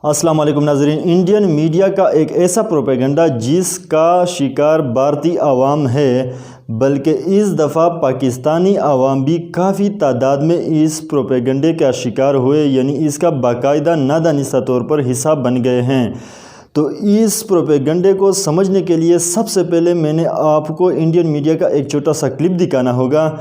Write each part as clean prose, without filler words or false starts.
अस्सलाम वालेकुम नाज़रीन। इंडियन मीडिया का एक ऐसा प्रोपेगेंडा जिसका शिकार भारतीय आवाम है, बल्कि इस दफ़ा पाकिस्तानी आवाम भी काफ़ी तादाद में इस प्रोपेगेंडे का शिकार हुए, यानी इसका बाकायदा नादानिस्ता तौर पर हिस्सा बन गए हैं। तो इस प्रोपेगेंडे को समझने के लिए सबसे पहले मैंने आपको इंडियन मीडिया का एक छोटा सा क्लिप दिखाना होगा।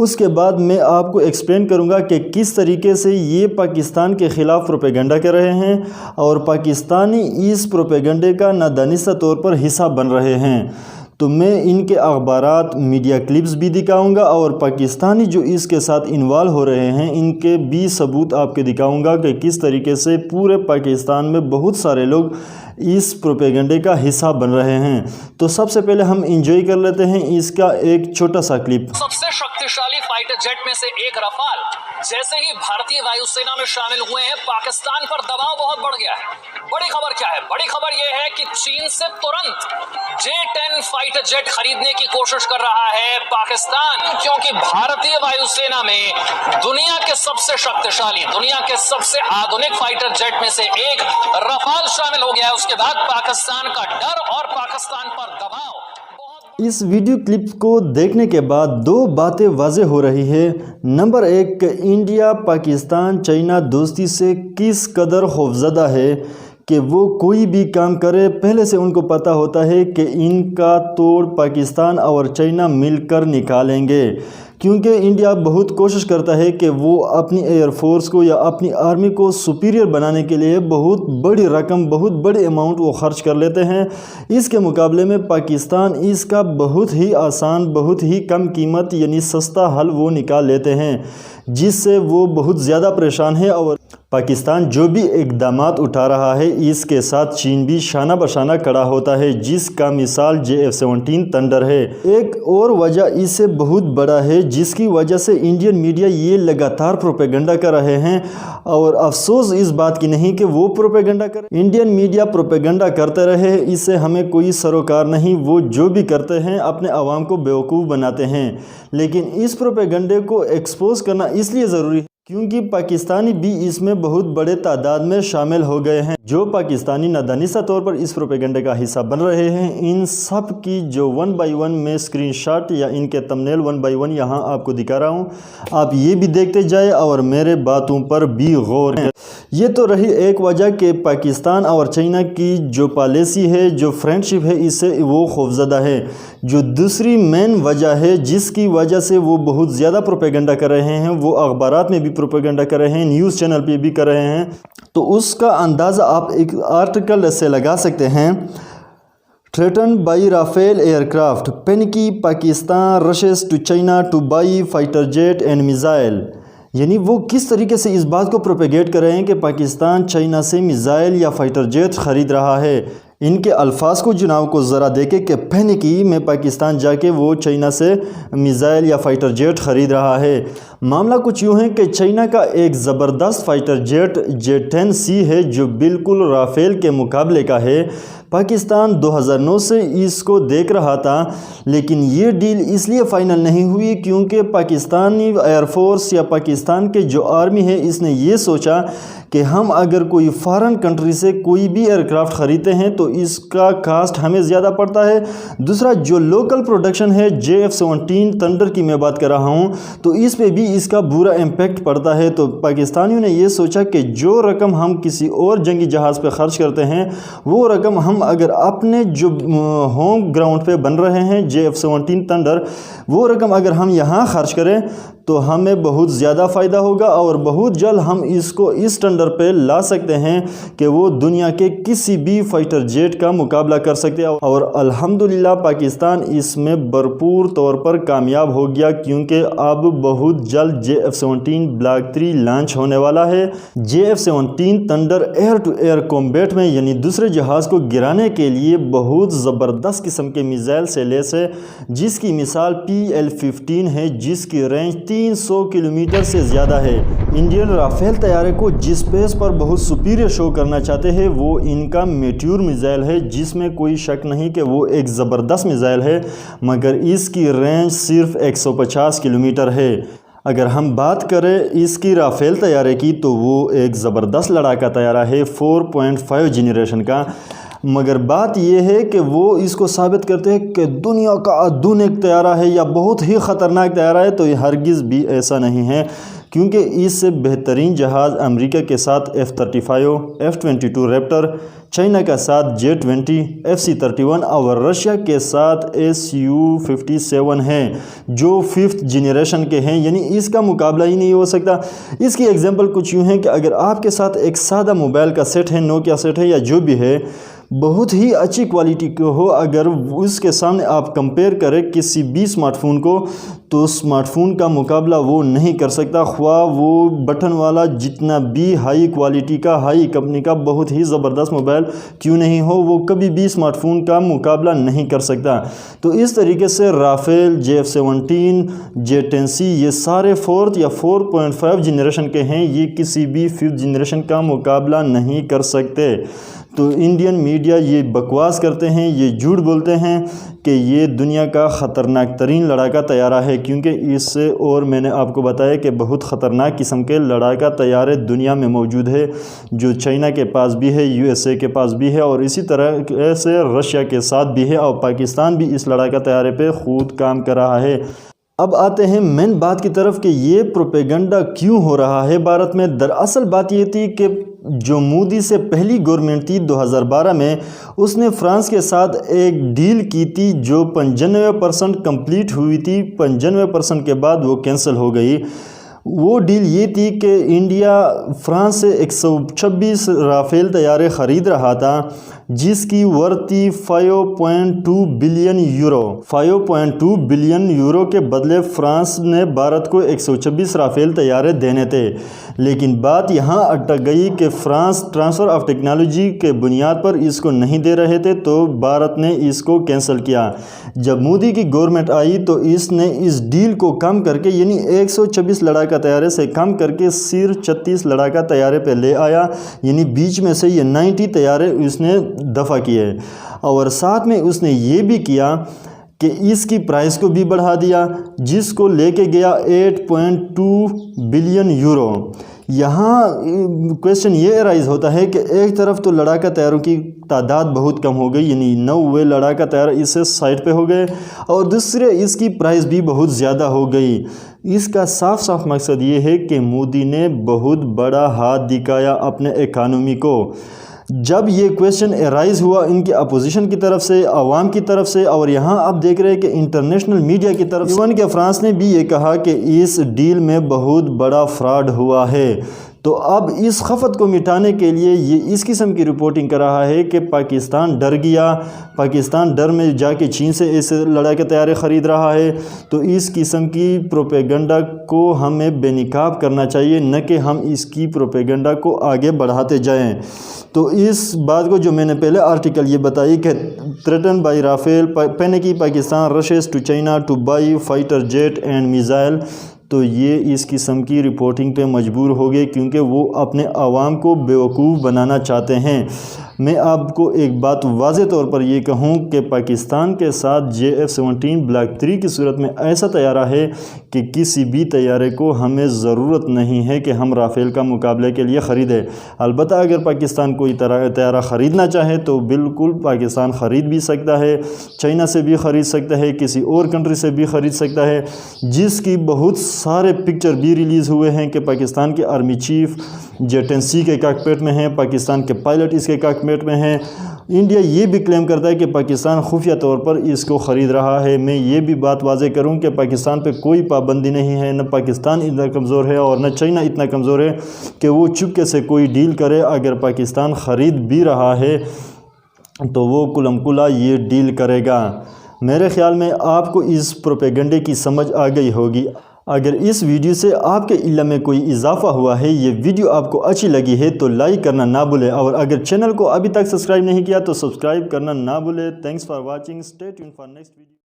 उसके बाद मैं आपको एक्सप्लेन करूंगा कि किस तरीके से ये पाकिस्तान के ख़िलाफ़ प्रोपेगेंडा कर रहे हैं और पाकिस्तानी इस प्रोपेगेंडे का नादानिस्ता तौर पर हिस्सा बन रहे हैं। तो मैं इनके अखबारात, मीडिया क्लिप्स भी दिखाऊंगा और पाकिस्तानी जो इसके साथ इन्वॉल्व हो रहे हैं इनके भी सबूत आपके दिखाऊंगा कि किस तरीके से पूरे पाकिस्तान में बहुत सारे लोग इस प्रोपेगेंडे का हिस्सा बन रहे हैं। तो सबसे पहले हम इंजॉय कर लेते हैं इसका एक छोटा सा क्लिप। सबसे शक्तिशाली फाइटर जेट में से एक रफाल जैसे ही भारतीय वायुसेना में शामिल हुए हैं, पाकिस्तान पर दबाव बहुत बढ़ गया है। बड़ी खबर क्या है? बड़ी खबर यह है कि चीन से तुरंत J-10 फाइटर जेट खरीदने की कोशिश कर रहा है पाकिस्तान, क्योंकि भारतीय वायुसेना में दुनिया के सबसे शक्तिशाली, दुनिया के सबसे आधुनिक फाइटर जेट में से एक रफाल शामिल हो गया है। उसके बाद पाकिस्तान का डर और पाकिस्तान पर दबाव। इस वीडियो क्लिप को देखने के बाद दो बातें वाज़ेह हो रही है। नंबर एक, इंडिया पाकिस्तान चाइना दोस्ती से किस कदर खौफज़दा है कि वो कोई भी काम करे पहले से उनको पता होता है कि इनका तोड़ पाकिस्तान और चाइना मिलकर निकालेंगे, क्योंकि इंडिया बहुत कोशिश करता है कि वो अपनी एयरफोर्स को या अपनी आर्मी को सुपीरियर बनाने के लिए बहुत बड़ी रकम, बहुत बड़ी अमाउंट वो ख़र्च कर लेते हैं। इसके मुकाबले में पाकिस्तान इसका बहुत ही आसान, बहुत ही कम कीमत यानी सस्ता हल वो निकाल लेते हैं, जिससे वो बहुत ज़्यादा परेशान है। और पाकिस्तान जो भी इक़दामात उठा रहा है इसके साथ चीन भी शाना बशाना खड़ा होता है, जिसका मिसाल JF-17 थंडर है। एक और वजह इससे बहुत बड़ा है जिसकी वजह से इंडियन मीडिया ये लगातार प्रोपेगेंडा कर रहे हैं, और अफसोस इस बात की नहीं कि वो प्रोपेगेंडा कर, इंडियन मीडिया प्रोपेगेंडा करते रहे, इससे हमें कोई सरोकार नहीं। वो जो भी करते हैं अपने आवाम को बेवकूफ़ बनाते हैं, लेकिन इस प्रोपेगेंडे को एक्सपोज करना इसलिए ज़रूरी है क्योंकि पाकिस्तानी भी इसमें बहुत बड़े तादाद में शामिल हो गए हैं। जो पाकिस्तानी नादानिस्ता तौर पर इस प्रोपेगेंडे का हिस्सा बन रहे हैं, इन सब की जो 1 बाय 1 में स्क्रीनशॉट या इनके थंबनेल 1 बाय 1 यहाँ आपको दिखा रहा हूँ, आप ये भी देखते जाए और मेरे बातों पर भी गौर करें। ये तो रही एक वजह कि पाकिस्तान और चाइना की जो पॉलिसी है, जो फ्रेंडशिप है, इससे वो खौफज़दा है। जो दूसरी मेन वजह है जिसकी वजह से वो बहुत ज़्यादा प्रोपेगेंडा कर रहे हैं, वो अखबारात में भी प्रोपेगेंडा कर रहे हैं, न्यूज़ चैनल पे भी कर रहे हैं, तो उसका अंदाज़ा आप एक आर्टिकल से लगा सकते हैं। Threaten by Rafale aircraft, panicky Pakistan rushes to China to buy fighter jet and missile. यानी वो किस तरीके से इस बात को प्रोपेगेट कर रहे हैं कि पाकिस्तान चाइना से मिसाइल या फाइटर जेट ख़रीद रहा है। इनके अल्फाज को जुनाव को ज़रा देखे कि पैनिकी में पाकिस्तान जाके वो चाइना से मिसाइल या फाइटर जेट ख़रीद रहा है। मामला कुछ यूँ है कि चाइना का एक ज़बरदस्त फाइटर जेट J-10C है जो बिल्कुल राफेल के मुकाबले का है। पाकिस्तान 2009 से इसको देख रहा था, लेकिन ये डील इसलिए फ़ाइनल नहीं हुई क्योंकि पाकिस्तानी एयरफोर्स या पाकिस्तान के जो आर्मी है इसने ये सोचा कि हम अगर कोई फ़ॉरेन कंट्री से कोई भी एयरक्राफ्ट ख़रीदते हैं तो इसका कास्ट हमें ज़्यादा पड़ता है। दूसरा, जो लोकल प्रोडक्शन है JF-17 थंडर की मैं बात कर रहा हूँ, तो इस पे भी इसका बुरा इम्पैक्ट पड़ता है। तो पाकिस्तानियों ने ये सोचा कि जो रकम हम किसी और जंगी जहाज़ पे ख़र्च करते हैं, वो रकम हम अगर अपने जो होम ग्राउंड पे बन रहे हैं JF-17 थंडर, वो रकम अगर हम यहाँ खर्च करें तो हमें बहुत ज़्यादा फ़ायदा होगा और बहुत जल्द हम इसको इस टेंडर पे ला सकते हैं कि वो दुनिया के किसी भी फाइटर जेट का मुकाबला कर सकते हैं। और अल्हम्दुलिल्लाह पाकिस्तान इसमें भरपूर तौर पर कामयाब हो गया, क्योंकि अब बहुत जल्द JF-17 ब्लॉक 3 लॉन्च होने वाला है। JF-17 thunder air to air combat में, यानी दूसरे जहाज़ को गिराने के लिए बहुत ज़बरदस्त किस्म के मिसाइल से लैस है, जिसकी मिसाल PL-15 है, जिसकी रेंज 300 किलोमीटर से ज़्यादा है। इंडियन राफेल तैयारे को जिस स्पेस पर बहुत सुपीरियर शो करना चाहते हैं वो इनका मेट्योर मिसाइल है, जिसमें कोई शक नहीं कि वो एक ज़बरदस्त मिसाइल है, मगर इसकी रेंज सिर्फ 150 किलोमीटर है। اگر ہم بات کریں اس کی رافیل طیارے کی تو وہ ایک زبردست لڑاکا طیارہ ہے 4.5 جنریشن کا، مگر بات یہ ہے کہ وہ اس کو ثابت کرتے ہیں کہ دنیا کا آدھونک طیارہ ہے یا بہت ہی خطرناک طیارہ ہے، تو یہ ہرگز بھی ایسا نہیں ہے، کیونکہ اس سے بہترین جہاز امریکہ کے ساتھ F-35 F-22 ریپٹر، چائنا کا ساتھ J-20 FC-31 اور رشیا کے ساتھ Su-57 ہیں جو 5th جنریشن کے ہیں، یعنی اس کا مقابلہ ہی نہیں ہو سکتا۔ اس کی ایگزامپل کچھ یوں ہے کہ اگر آپ کے ساتھ ایک سادہ موبائل کا سیٹ ہے، نوکیا سیٹ ہے یا جو بھی ہے، بہت ہی اچھی کوالٹی کا ہو، اگر اس کے سامنے آپ کمپیئر کریں کسی بھی اسمارٹ فون کو، تو اسمارٹ فون کا مقابلہ وہ نہیں کر سکتا، خواہ وہ بٹن والا جتنا بھی ہائی کوالٹی کا، ہائی کمپنی کا بہت ہی زبردست موبائل کیوں نہیں ہو، وہ کبھی بھی اسمارٹ فون کا مقابلہ نہیں کر سکتا۔ تو اس طریقے سے رافیل، J-17، J-10C یہ سارے 4th یا 4.5 جنریشن کے ہیں، یہ کسی بھی 5th جنریشن کا مقابلہ نہیں کر سکتے۔ تو انڈین میڈیا یہ بکواس کرتے ہیں، یہ جھوٹ بولتے ہیں کہ یہ دنیا کا خطرناک ترین لڑاکا طیارہ ہے، کیونکح اس سے اور میں نے آپ کو بتایا کہ بہت خطرناک قسم کے لڑاکا طیارے دنیا میں موجود ہے، جو چائنا کے پاس بھی ہے، USA کے پاس بھی ہے، اور اسی طرح سے رشیا کے ساتھ بھی ہے، اور پاکستان بھی اس لڑاکا طیارے پہ خود کام کر رہا ہے۔ اب آتے ہیں مین بات کی طرف کہ یہ پروپیگنڈا کیوں ہو رہا ہے بھارت میں۔ دراصل بات یہ تھی کہ جو مودی سے پہلی گورنمنٹ تھی 2012 میں، اس نے فرانس کے ساتھ ایک ڈیل کی تھی جو 95% کمپلیٹ ہوئی تھی، 95% کے بعد وہ کینسل ہو گئی۔ وہ ڈیل یہ تھی کہ انڈیا فرانس سے 126 رافیل طیارے خرید رہا تھا، جس کی ورتھ تھی 5.2 بلین یورو۔ 5.2 بلین یورو کے بدلے فرانس نے بھارت کو 126 رافیل طیارے دینے تھے، لیکن بات یہاں اٹک گئی کہ فرانس ٹرانسفر آف ٹیکنالوجی کے بنیاد پر اس کو نہیں دے رہے تھے، تو بھارت نے اس کو کینسل کیا۔ جب مودی کی گورنمنٹ آئی تو اس نے اس ڈیل کو کم کر کے، یعنی 126 لڑاکا طیارے سے کم کر کے صرف 36 لڑاکا طیارے پہ لے آیا، یعنی بیچ میں سے یہ 90 طیارے اس نے دفع کیے، اور ساتھ میں اس نے یہ بھی کیا کہ اس کی پرائس کو بھی بڑھا دیا، جس کو لے کے گیا 8.2 بلین یورو۔ یہاں کویسچن یہ ارائز ہوتا ہے کہ ایک طرف تو لڑاکا طیاروں کی تعداد بہت کم ہو گئی، یعنی 90 لڑاکا طیارہ اس سے سائٹ پہ ہو گئے، اور دوسرے اس کی پرائس بھی بہت زیادہ ہو گئی۔ اس کا صاف صاف مقصد یہ ہے کہ مودی نے بہت بڑا ہاتھ دکھایا اپنے اکانومی کو۔ جب یہ کویسچن ارائز ہوا ان کے اپوزیشن کی طرف سے، عوام کی طرف سے، اور یہاں آپ دیکھ رہے ہیں کہ انٹرنیشنل میڈیا کی طرف سے، ایون کہ فرانس نے بھی یہ کہا کہ اس ڈیل میں بہت بڑا فراڈ ہوا ہے، تو اب اس خفت کو مٹانے کے لیے یہ اس قسم کی رپورٹنگ کر رہا ہے کہ پاکستان ڈر گیا، پاکستان ڈر میں جا کے چین سے ایسے لڑاکے طیارے خرید رہا ہے۔ تو اس قسم کی پروپیگنڈا کو ہمیں بے نقاب کرنا چاہیے، نہ کہ ہم اس کی پروپیگنڈا کو آگے بڑھاتے جائیں۔ تو اس بات کو جو میں نے پہلے آرٹیکل یہ بتائی کہ threatened by Rafale panicky Pakistan rushes to China to buy fighter jet and missile، تو یہ اس قسم کی رپورٹنگ پہ مجبور ہو گئے، کیونکہ وہ اپنے عوام کو بیوقوف بنانا چاہتے ہیں۔ میں آپ کو ایک بات واضح طور پر یہ کہوں کہ پاکستان کے ساتھ J-17 Block 3 کی صورت میں ایسا طیارہ ہے کہ کسی بھی طیارے کو ہمیں ضرورت نہیں ہے کہ ہم رافیل کا مقابلے کے لیے خریدیں۔ البتہ اگر پاکستان کوئی طیارہ خریدنا چاہے تو بالکل پاکستان خرید بھی سکتا ہے، چائنا سے بھی خرید سکتا ہے، کسی اور کنٹری سے بھی خرید سکتا ہے، جس کی بہت سارے پکچر بھی ریلیز ہوئے ہیں کہ پاکستان کے آرمی چیف J-10C کے کاکپٹ میں ہیں، پاکستان کے پائلٹ اس کے کاکپٹ میں ہیں۔ انڈیا یہ بھی کلیم کرتا ہے کہ پاکستان خفیہ طور پر اس کو خرید رہا ہے۔ میں یہ بھی بات واضح کروں کہ پاکستان پہ کوئی پابندی نہیں ہے، نہ پاکستان اتنا کمزور ہے اور نہ چائنا اتنا کمزور ہے کہ وہ چپکے سے کوئی ڈیل کرے۔ اگر پاکستان خرید بھی رہا ہے تو وہ کلم کلا یہ ڈیل کرے گا۔ میرے خیال میں آپ کو اس پروپیگنڈے کی سمجھ آ گئی ہوگی۔ اگر اس ویڈیو سے آپ کے علم میں کوئی اضافہ ہوا ہے، یہ ویڈیو آپ کو اچھی لگی ہے تو لائک کرنا نہ بھولیں، اور اگر چینل کو ابھی تک سبسکرائب نہیں کیا تو سبسکرائب کرنا نہ بھولیں۔ Thanks for watching, stay tuned for next video.